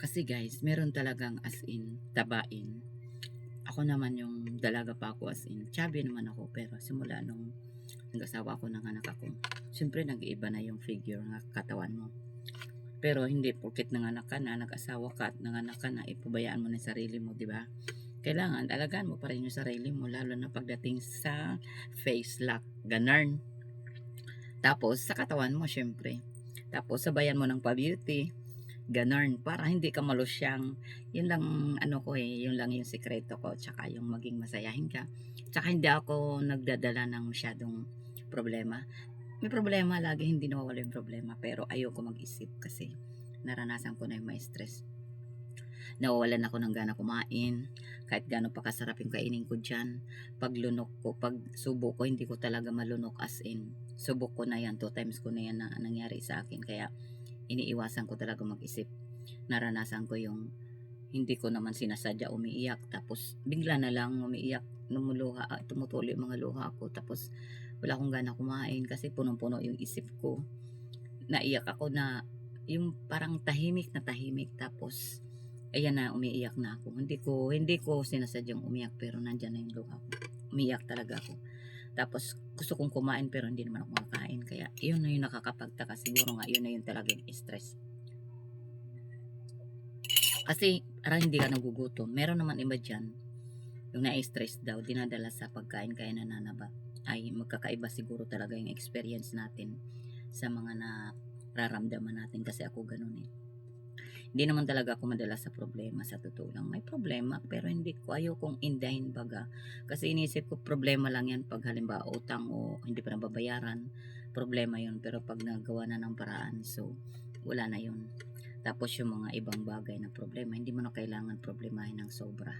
Kasi guys, meron talagang as in, tabain. Ako naman yung dalaga pa ako as in. Chubby naman ako, pero simula nung nag-asawa ako ng anak ako, siyempre nag-iiba na yung figure ng katawan mo. Pero hindi porket nanganak ka na, nag-asawa ka at nanganak ka na, ipabayaan mo na yung sarili mo, di ba? Kailangan alagaan mo pa rin yung sarili mo, lalo na pagdating sa face lock, ganarn. Tapos sa katawan mo, syempre. Tapos sabayan mo ng pa-beauty, ganarn, para hindi ka malusyang. Yun lang ano ko yun lang yung sikreto ko, tsaka yung maging masayahin ka. Tsaka hindi ako nagdadala ng masyadong problema. May problema lagi, hindi nawawala yung problema, pero ayoko mag-isip kasi naranasan ko na yung may stress. Nawawalan ako ng gana kumain, kahit gaano pa kasarap yung kainin ko dyan. Pag lunok ko, pag subo ko, hindi ko talaga malunok as in. Subok ko na yan, 2 times ko na yan na nangyari sa akin, kaya iniiwasan ko talaga mag-isip. Naranasan ko yung hindi ko naman sinasadya umiiyak, tapos bigla na lang umiiyak, lumuluha, tumutuloy yung mga luha ko, tapos wala akong gana kumain kasi punong-puno yung isip ko. Naiyak ako na yung parang tahimik na tahimik, tapos ayan na, umiiyak na ako. Hindi ko sinasadyang umiyak, pero nandyan na yung luha ko. Umiiyak talaga ako. Tapos gusto kong kumain pero hindi naman ako makakain. Kaya yun na yung nakakapagtaka. Siguro nga yun na yung talagang stress. Kasi parang hindi ka nagugutom. Meron naman iba dyan, yung na-stress daw, dinadala sa pagkain kaya nananaba. Ay magkakaiba siguro talaga yung experience natin sa mga nararamdaman natin. Kasi ako ganun eh. Hindi naman talaga ako madala sa problema, sa totoo lang. May problema, pero hindi ko, ayaw kong indahin baga. Kasi inisip ko, problema lang yan pag halimbawa utang o hindi pa nababayaran. Problema yun, pero pag nagawa na ng paraan, so wala na yun. Tapos yung mga ibang bagay na problema, hindi mo na kailangan problemahin ng sobra.